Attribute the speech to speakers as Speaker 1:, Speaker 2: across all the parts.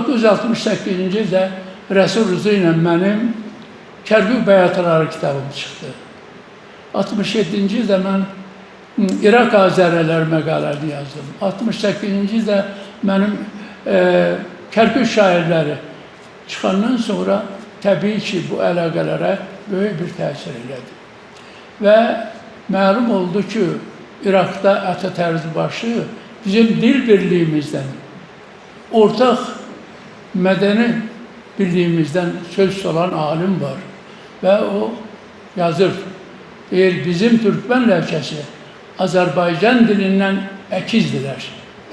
Speaker 1: 1968-ci ildə Rəsul Rüzu ilə mənim Kərkük Bəyatıları kitabım çıxdı. 67-ci ildə mən İraq Azərələri məqalələrini yazdım. 68-ci ildə mənim Kərkük şairləri çıxandan sonra təbii ki, bu əlaqələrə böyük bir təsir elədi. Və məlum oldu ki, İraqda Ata Tərzbaşı bizim dil birliyimizdən, ortaq mədəni birliyimizdən söz olan alim var və o yazır. Deyir, bizim Türkmen ləhcəsi Azərbaycan dilindən əkizdirlər,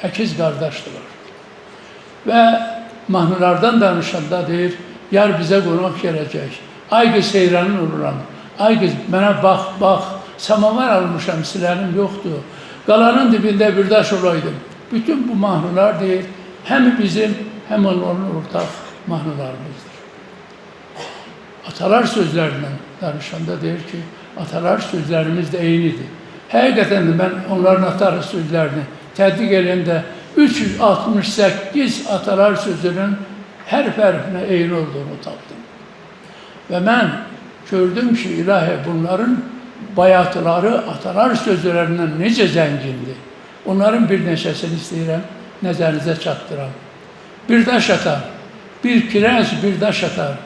Speaker 1: əkiz qardaşdırlar. Və mahnılardan danışanda deyir, yar bizə qonaq gələcək, ay qız heyranın oluram, ay qız mənə bax, bax, samavar almışam, silərim yoxdur, qalanın dibində bir daş olaydım. Bütün bu mahnılar deyir, həm bizim, həm onun ortaq mahnılarımızdır. Atalar sözlərindən danışanda deyir ki, atalar sözlərimiz də eynidir. Həqiqətən də mən onların atalar sözlərini tədqiq edəndə 368 atalar sözünün hər fərqinə eyni olduğunu tapdım. Və mən gördüm ki, ilahi bunların bayatıları atalar sözlərindən necə zəngindir. Onların bir neçəsini istəyirəm, nəzərinizə çatdıram. Bir daş atar, bir kirenç bir daş atar,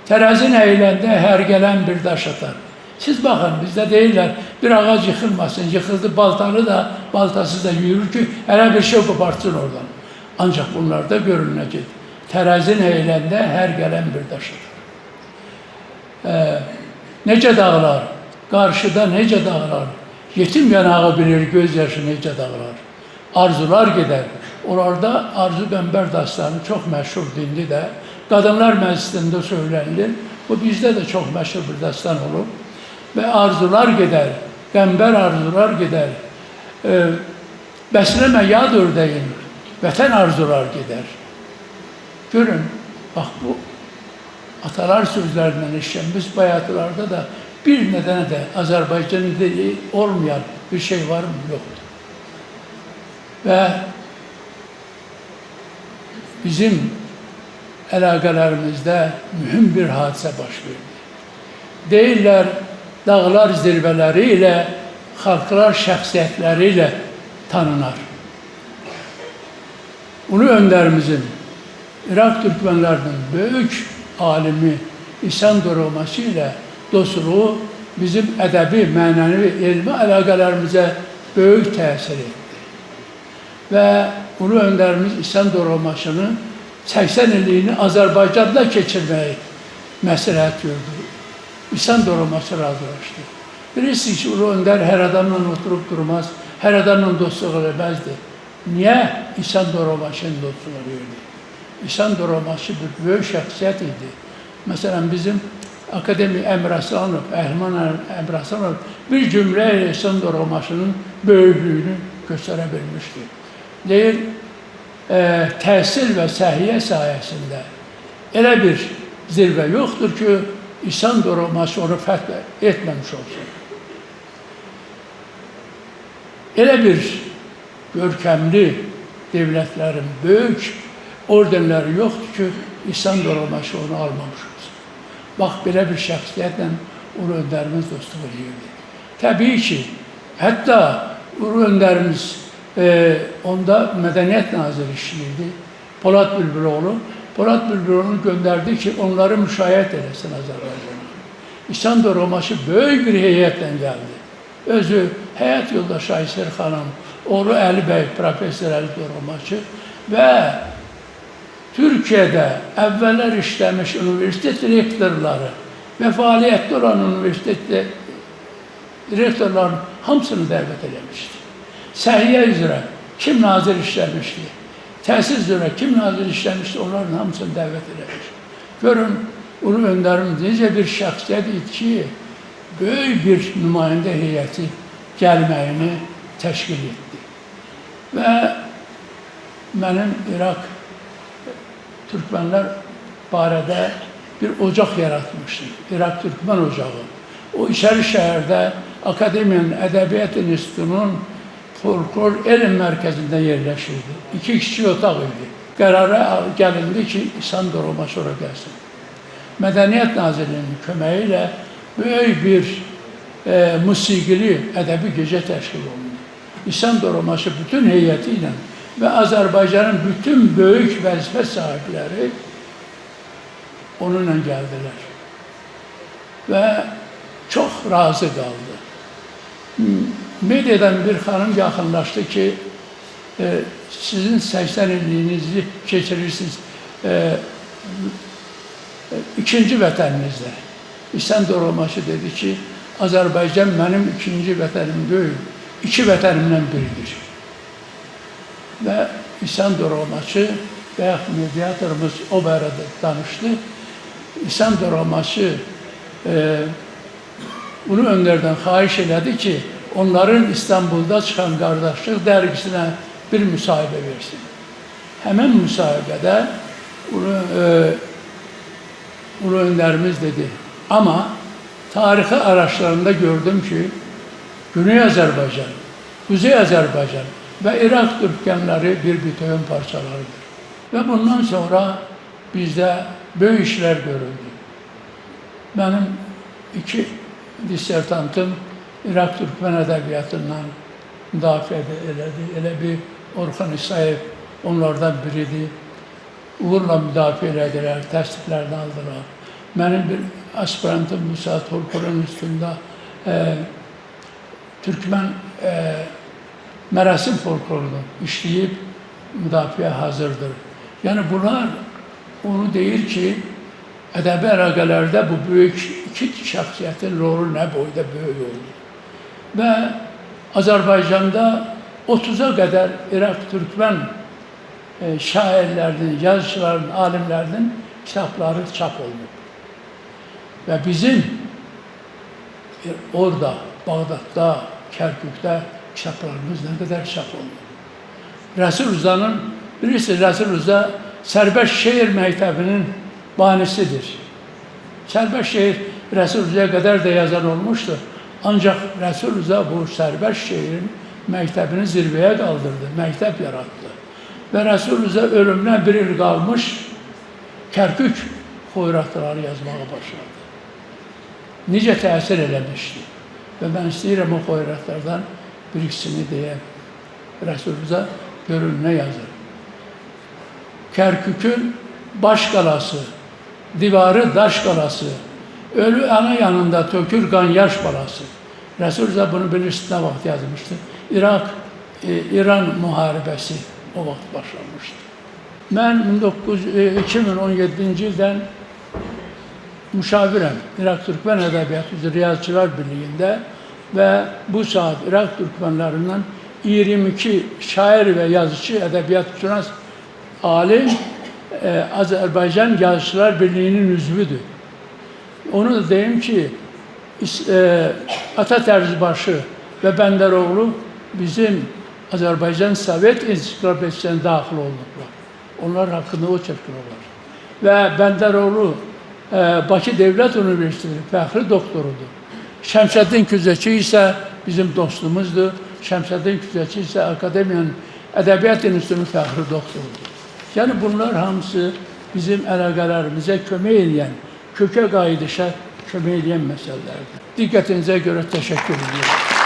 Speaker 1: tərəzin əyləndə hər gələn bir daş atar. Siz baxın, bizdə deyirlər, bir ağac yıxılmasın, yıxıldı baltalı da, baltasız da yürür ki, hələ bir şey qopartsın oradan. Ancaq bunlarda görünəcək, tərəzin əyləndə hər gələn bir daş atar. Necə dağlar, qarşıda necə dağlar, yetim yanağı bilir, göz yaşı necə dağlar. Arzular gedər, orada Arzu Qəmbər dastanı çox məşhur dindi də, Qadınlar Məclisində söylənilir, bu bizdə də çox məşhur bir dastan olub. Və arzular gedər, qəmbər arzular gedər, bəsləmə yad ördəyin, vətən arzular gedər. Görün, bax bu atalar sözlərindən işlənmiş bayatılarda da bir nedənə də Azərbaycan dili olmayan bir şey var mı? Yoxdur. Və bizim əlaqələrimizdə mühüm bir hadisə baş verdi. Deyirlər, dağlar zirvələri ilə, xalqlar şəxsiyyətləri ilə tanınar. Ulu öndərimizin, İraq türkmenlərinin böyük alimi İhsan Doromaçı ilə dostluğu bizim ədəbi, mənəvi, elmi əlaqələrimizə böyük təsir etdi. Və ulu öndərimiz İhsan Doromaçının 80 illiyini Azərbaycanda keçirməyi məsləhət gördü. İhsan Doromaçı razılaşdı. Bilirsiniz ki, ulu öndər hər adamla oturub durmaz, hər adamla dostluq eləməzdi. Niyə İhsan Doromaçının dostluğu verdi? İhsan Doromaçı bir böyük şəxsiyyət idi. Məsələn, bizim akademik Əmr Aslanov, Əhliman Əmr Aslanov bir cümlə ilə İhsan Doromaçının böyüklüyünü göstərə bilmişdir. Deyir, təhsil və səhiyyə sayəsində elə bir zirvə yoxdur ki, İhsan Doromaçı onu fəth etməmiş olsun. Elə bir görkəmli devlətlərin böyük ordenləri yoxdur ki, İhsan Doromaçı onu almamış olsun. Bax, belə bir şəxsiyyətlə ulu öndərimiz dostluq edirdi. Təbii ki, hətta ulu öndərimiz onda Mədəniyyət Naziri işləyirdi, Polad Bülbüloğlu. Polad Bülbüloğlu göndərdi ki, onları müşayiət eləsin Azərbaycana. İhsan Doromaçı böyük bir heyətlə gəldi. Özü, həyat yoldaşı Aysel xanım, oğlu Əli bəy, Profesör Əli Doromaçı və Türkiyədə əvvəllər işləmiş universitet rektorları və fəaliyyətdə olan universitet rektorların hamısını dəvət eləmişdi. Səhiyyə üzrə kim nazir işləmişdi, təhsil üzrə kim nazir işləmişdi, onların hamısını dəvət eləmişdi. Görün, ulu öndərimiz necə bir şəxsiyyət idi ki, böyük bir nümayəndə heyəti gəlməyini təşkil etdi. Və mənim İraq türkmenlər barədə bir ocaq yaratmışdı, İraq Türkmen Ocağı. O içəri şəhərdə Akademiyanın Ədəbiyyat İnstitutunun Folklor Elm Mərkəzində yerləşirdi. 2 kiçik otaq idi. qərara gəlindi ki, İhsan Dorobaşı ora gəlsin. Mədəniyyət Nazirliyinin köməyi ilə böyük bir musiqili ədəbi gecə təşkil olundu. İhsan Dorobaşı bütün heyəti ilə və Azərbaycanın bütün böyük vəzifə sahibləri onunla gəldilər və çox razı qaldı. Mediadan bir xanım yaxınlaşdı ki, sizin 80 illiyinizi keçirirsiniz ikinci vətəninizdə. İhsan Dorobaşı dedi ki, Azərbaycan mənim ikinci vətənim deyil, iki vətənimdən biridir. Və İhsan Dorobaşı və mediatorumuz o barədə danışdı. İhsan Dorobaşı Ulu Öndərdən xahiş elədi ki, onların İstanbulda çıxan qardaşlıq dərgisinə bir müsahibə versin. Həmin müsahibədə Ulu Öndərimiz dedi, amma tarixi araçlarında gördüm ki, Güney Azərbaycan, Kuzey Azərbaycan və İraq türkmenləri bir bütöv parçalarıdır. Və bundan sonra bizdə böyük işlər görüldü. Mənim iki dissertantım İraq türkmen ədəbiyyatından müdafiə elədi. Elə bir Orxan İsayev onlardan biridir. Uğurla müdafiə elədilər, təsdiqlərini aldılar. Mənim bir aspirantım Musa Torpurun üstündə türkmen mərasim folklorunu işləyib müdafiə hazırdır. Yəni bunlar onu deyir ki, ədəbi əlaqələrdə bu böyük iki şəxsiyyətin rolu nə boyda böyük oldu. Və Azərbaycanda 30-a qədər İraq türkmen şairlərinin, yazıçıların, alimlərinin kitabları çap olunub. Və bizim orada, Bağdadda, Kərkükdə kitablarımız nə qədər çap olunub. Rəsul Rıza'nın, bilirsiniz, Rəsul Rıza sərbəst şeir məktəbinin banisidir. Sərbəst şeir Rəsul Rıza'ya qədər də yazan olmuşdur. Ancaq Rəsul Rıza bu sərbəst şeirin məktəbini zirvəyə qaldırdı, məktəb yaratdı. Və Rəsul Rıza ölümdən bir il qalmış Kərkük xoyratları yazmağa başladı. Necə təsir eləmişdi. Və mən istəyirəm o xoyratlardan bir ikisini deyəm. Rəsul Rıza görün nə yazır. Kərkükün baş qalası, divarı daş qalası, ölü ana yanında tökür qan yaş balası. Rəsul Rıza bunu bilirsiniz nə vaxt yazmışdı. İran müharibəsi o vaxt başlamışdı. Mən 2017-ci ildən müşavirəm İraq Türkmen Ədəbiyyatı üzrə Yazıçılar Birliyində və bu saat İraq Türkmenlərindən 22 şair və yazıcı, ədəbiyyatçınas alim Azərbaycan Yazıçılar Birliyinin üzvüdür. Onu da deyim ki, Ata Tərzbaşı və Bəndəroğlu bizim Azərbaycan Sovet Ensiklopediyasına daxil olduqlar. Onlar haqqında o çəkilirlər. Və Bəndəroğlu Bakı Dövlət Universitetinin fəxri doktorudur. Şəmsəddin Küzəçi isə bizim dostumuzdur. Şəmsəddin Küzəçi isə Akademiyanın Ədəbiyyat İnstitutunun fəxri doktorudur. Yəni bunlar hamısı bizim əlaqələrimizə kömək edən, kökə qayıdışa kömək edən məsələlərdir. Diqqətinizə görə təşəkkür edirəm.